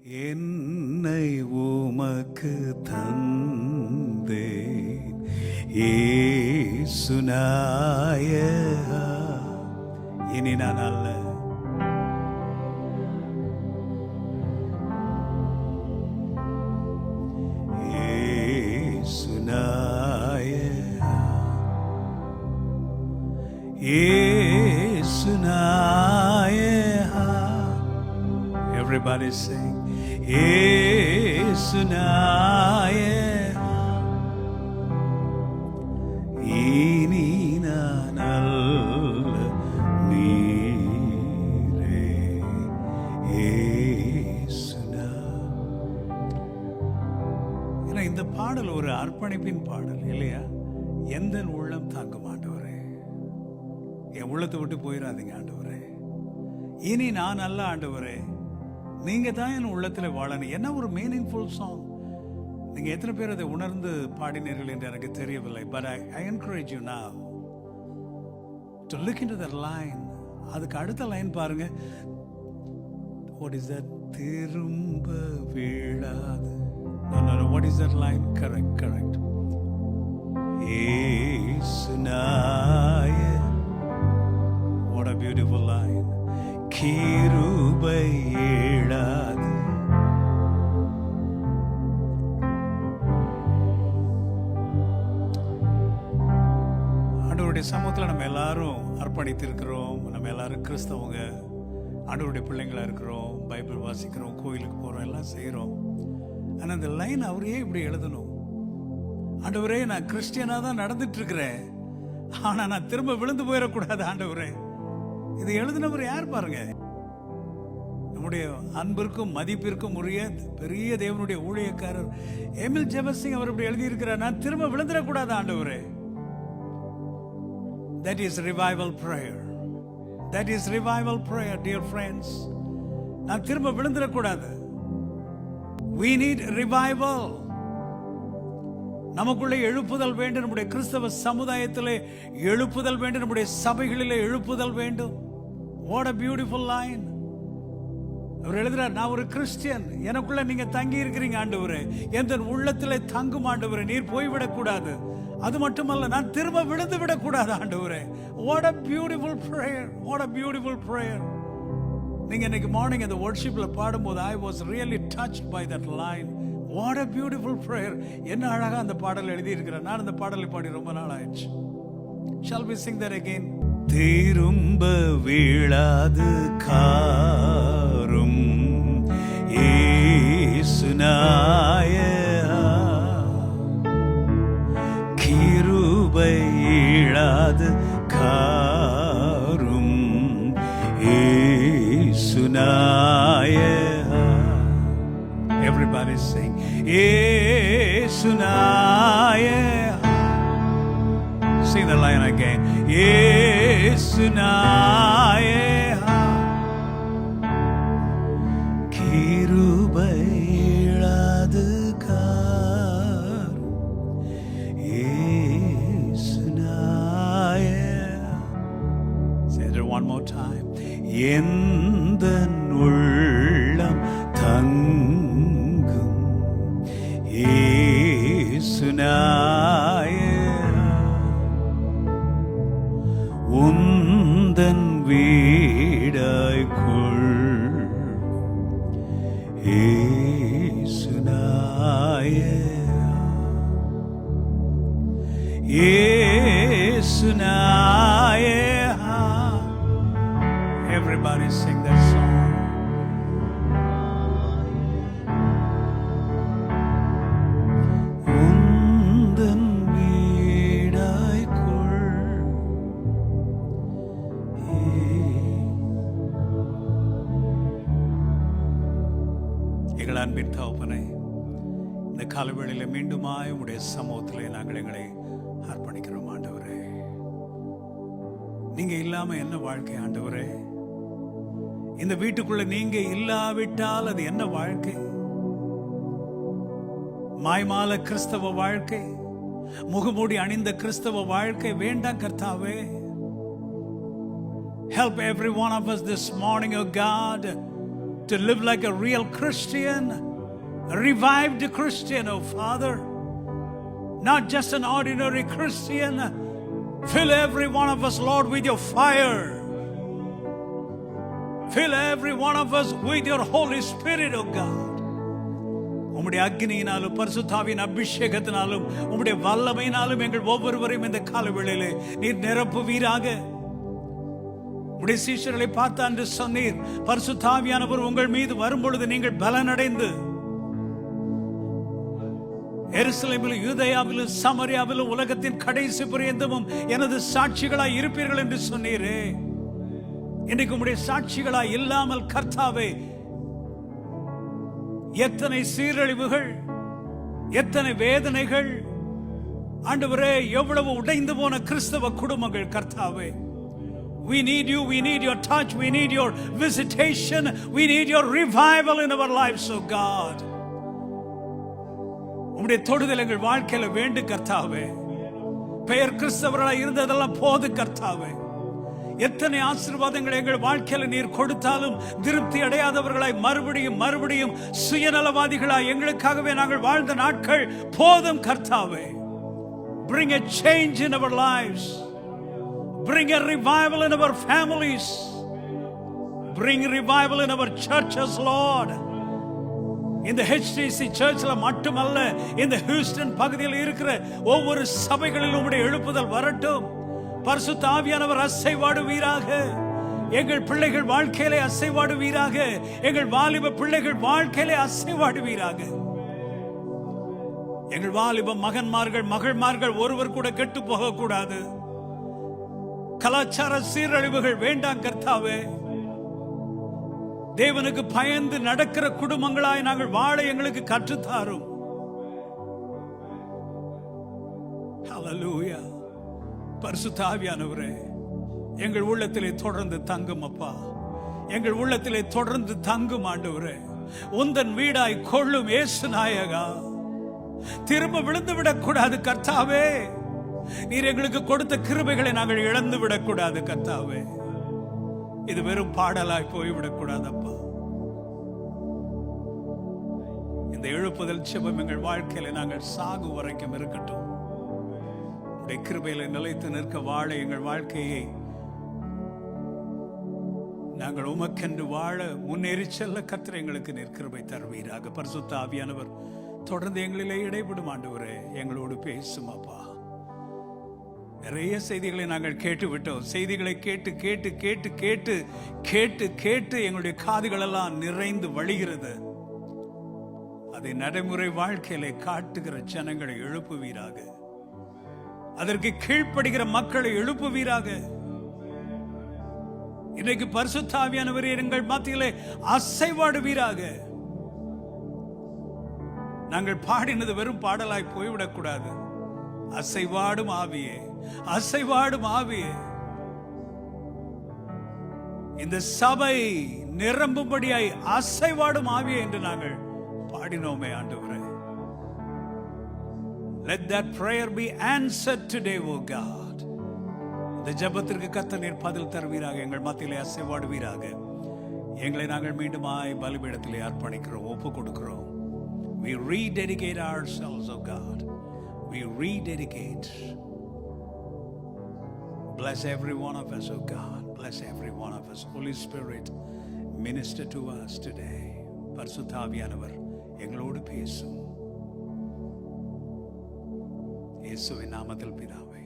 என்னை உமக்கு தந்தேன் இயேசுநாயகா. இனி நான் அல்ல, இயேசுநாயகா, இயேசுநாயகா. Everybody sing இயேசுநாயகா. இனி நான் அல்ல, நீரே இயேசுநாயகா. ஏன்னா இந்த பாடல் ஒரு அர்ப்பணிப்பின் பாடல் இல்லையா? எந்த உள்ளம் தாங்கும் ஆண்டவரே, என் உள்ளத்தை விட்டு போயிடாதீங்க ஆண்டவரே. இனி நான் அல்ல ஆண்டவரே, நீங்க தான் என் உள்ளத்தில் வாழணும். என்ன ஒரு மீனிங்ஃபுல் சாங். நீங்க எத்தனை பேர் அதை உணர்ந்து பாடினீர்கள் என்று எனக்கு தெரியவில்லை. But I encourage you now to look into that line. அதுக்கு அடுத்த லைன் பாருங்க. What is that? திரும்ப விழாது. What is that line? Correct. இயேசுநாய. What a beautiful line. கிருபை இழாது. ஆண்டவருடைய சமூகத்தில் நம்ம எல்லாரும் அர்ப்பணித்திருக்கிறோம். நம்ம எல்லாரும் கிறிஸ்தவங்க, ஆண்டவருடைய பிள்ளைங்களா இருக்கிறோம், பைபிள் வாசிக்கிறோம், கோயிலுக்கு போறோம், எல்லாம் செய்யறோம். ஆனா அந்த லைன் அவரே இப்படி எழுதணும். ஆண்டவரே, நான் கிறிஸ்டியனா தான் நடந்துட்டு இருக்கிறேன், ஆனா நான் திரும்ப விழுந்து போயிடக்கூடாது ஆண்டவரே. இது எழுதினவர் யார் பாருங்க? நம்முடைய அன்பிற்கும் மதிப்பிற்கும் உரிய பெரிய தேவனுடைய ஊழியக்காரர் எமில் ஜெபசிங் அவர் இப்படி எழுதி இருக்கிறார். நான் திரும்ப விழுந்துடக்கூடாது ஆண்டவரே. That is revival prayer. That is revival prayer, dear friends. நான் திரும்ப விழுந்துடக்கூடாது. We need revival. நமக்குள்ளே எழுப்புதல் வேண்டும். நம்முடைய கிறிஸ்தவ சமுதாயத்திலே எழுப்புதல் வேண்டும். நம்முடைய சபைகளிலே எழுப்புதல் வேண்டும். What a beautiful line. அவர் எழுதுறார், நான் ஒரு கிறிஸ்டியன், எனக்குள்ள நீங்க தங்கி இருக்கிறீங்க ஆண்டவரே, எந்த உள்ளத்திலே தங்கும் ஆண்டவரே, நீர் போய்விடக் கூடாது. அது மட்டுமல்ல, நான் திரும்ப விழுந்து விடக்கூடாது ஆண்டவரே. What a beautiful prayer. What a beautiful prayer. நீங்க இன்னைக்கு மார்னிங் அந்த வொர்ஷிப்ல பாடும்போது I was really touched by that line. What a beautiful prayer. என்ன அழகா அந்த பாடல் எழுதி இருக்கிறார். நான் அந்த பாடலை பாடி ரொம்ப நாள் ஆயிடுச்சு. Shall we sing that again? திரும்ப வீழாது காரும் இயேசுநாயகா. கிருபை இழாது காரும் இயேசுநாயகா. Everybody sing இயேசுநாயகா. Sing the line again. இயேசுநாயகா. கிருபை இழாது காரும் இயேசுநாயகா. Say it one more time. எந்தன் உள்ளம் தங்கும் இயேசுநாயகா. உந்தன் வீடாய்க்குள் இயேசுநாயகா. இயேசுநாயகா. Everybody sing that song. உந்தன் வீடாய்க்குள். எங்கள் அன்பின் தகப்பனே, இந்த காலவேளையில மீண்டுமாய் உடைய சமூகத்திலே நாங்கள் எங்களை அர்ப்பணிக்கிறோம் ஆண்டவரே. நீங்க இல்லாம என்ன வாழ்க்கை ஆண்டவரே? இந்த வீட்டுக்குள்ள நீங்க இல்லாவிட்டால் அது என்ன வாழ்க்கை? மாய்மால கிறிஸ்தவ வாழ்க்கை, முகமூடி அணிந்த கிறிஸ்தவ வாழ்க்கை வேண்டாம் கர்த்தாவே. Help every one of us this morning, oh God, to live like a real Christian, a revived Christian, oh Father. Not just an ordinary Christian. Fill every one of us, Lord, with your fire. Fill every one of us with your Holy Spirit, oh God. உம்முடைய அக்னியினாலும் பரிசுத்தாவின் அபிஷேகத்தினாலும் உம்முடைய வல்லமையினாலும் எங்கள் ஒவ்வொருவரையும் இந்த காலவேளையிலே நீர் நிரப்புவீராக. உம்முடைய சீஷர்களை பார்த்து அன்று சொன்னீர், பரிசுத்தாவியானவர் உங்கள் மீது வரும்பொழுது நீங்கள் பலனடைந்து எருசலேமிலும் யூதேயாவிலும் சமரியாவிலும் உலகத்தின் கடைசி பரியந்தமும் எனது சாட்சிகளாய் இருப்பீர்கள் என்று சொன்னீரே. இன்றைக்கு உம்முடைய சாட்சிகளாய் இல்லாமல் கர்த்தாவே எத்தனை சீரழிவுகள், எத்தனை வேதனைகள் ஆண்டவரே, எவ்வளவு உடைந்து போன கிறிஸ்தவ குடும்பங்கள் கர்த்தாவே. We need you, we need your touch, we need your visitation, we need your revival in our lives, oh God. உம்முடைய தொடுதல் எங்கள் வாழ்க்கையில வேண்டும் கர்த்தாவே. பெயர் கிறிஸ்தவர்களாய் இருந்ததெல்லாம் போது கர்த்தாவே. எத்தனை ஆசீர்வாதங்களை எங்கள் வாழ்க்கையில நீர் கொடுத்தாலும் திருப்தி அடையாதவர்களாய் மறுபடியும் சுயநலவாதிகளாய் எங்களுக்காகவே நாங்கள் வாழ்ந்த நாட்கள் போதும் கர்த்தாவே. Bring a change in our lives. Bring a revival in our families. Bring revival in our churches, Lord. இந்த HTC சர்ச்ல மட்டுமல்ல, இந்த ஹியூஸ்டன் பகுதியில் இருக்கிற ஒவ்வொரு சபைகளிலும் உம்முடைய எழுப்புதல் வரட்டும். பரிசுத்த ஆவியானவர் அசைவாடுவீராக. எங்கள் பிள்ளைகள் வாழ்க்கையிலே அசைவாடுவீராக. எங்கள் வாலிப பிள்ளைகள் வாழ்க்கையிலே அசைவாடுவீராக. எங்கள் வாலிப மகன்மார்கள் மகள்மார்கள் ஒருவர் கூட கெட்டு போக கூடாது. கலாச்சார சீரழிவுகள் வேண்டாம் கர்த்தாவே. தேவனுக்கு பயந்து நடக்கிற குடும்பங்களாய் நாங்கள் வாழ எங்களுக்கு கற்றுத்தாரும். ஹல்லேலூயா. பரிசுத்த ஆவியானவரே, எங்கள் உள்ளத்திலே தொடர்ந்து தங்கும் அப்பா. எங்கள் உள்ளத்திலே தொடர்ந்து தங்கும் ஆண்டவரே. உந்தன் வீடாய் கொள்ளும் இயேசு நாயகா. திரும்ப விழுந்து விடக்கூடாது கர்த்தாவே. நீர் எங்களுக்கு கொடுத்த கிருபைகளை நாங்கள் இழந்து விடக்கூடாது கர்த்தாவே. இது வெறும் பாடலாய் போய்விடக்கூடாது அப்பா. இந்த எழுப்புதல் செபம் எங்கள் வாழ்க்கையில நாங்கள் சாகு வரைக்கும் இருக்கட்டும். கிருபையில நிலைத்து நிற்க வாழ எங்கள் வாழ்க்கையை நாங்கள் உமக்கென்று வாழ முன்னேறி செல்ல கர்த்தர் எங்களுக்கு கிருபை தருவீராக. பரிசுத்த ஆவியானவர் தொடர்ந்து எங்களிலே இடைப்படும் ஆண்டவரே, எங்களோடு பேசும் அப்பா. நிறைய செய்திகளை நாங்கள் கேட்டு விட்டோம். செய்திகளை கேட்டு கேட்டு கேட்டு கேட்டு கேட்டு கேட்டு எங்களுடைய காதுகள் எல்லாம் நிறைந்து வழிகிறது. அதை நடைமுறை வாழ்க்கையிலே காட்டுகிற ஜனங்களை எழுப்புவீராக. அதற்கு கீழ்ப்படுகிற மக்களை எழுப்புவீராக. இன்றைக்கு பரிசுத்த ஆவியானவர் எங்கள் மத்தியிலே அசைவாடுவீராக. நாங்கள் பாடினது வெறும் பாடலாய் போய்விடக்கூடாது. அசைவாடும் ஆவியே, அசைவாடும் ஆவியே, இந்த சபை நிரம்பும்படியாய் அசைவாடும் ஆவியே என்று நாங்கள் பாடினோமே ஆண்டவரே. Let that prayer be answered today, oh God. இந்த ஜெபத்திற்கு கர்த்தர் நீர் பதில் தருவீராக. எங்கள் மத்தியிலே அசைவாடுவீராக. எங்களை நாங்கள் மீண்டுமாய் பலிபீடத்திலே அர்ப்பணிக்கிறோம், ஒப்பு கொடுக்கிறோம். We rededicate ourselves, oh God. We rededicate. Bless every one of us, oh God. Bless every one of us. Holy Spirit, minister to us today. பரிசுத்த ஆவியானவர் எங்களோடு பேசும். இயேசுவின் நாமத்தில் பிதாவே.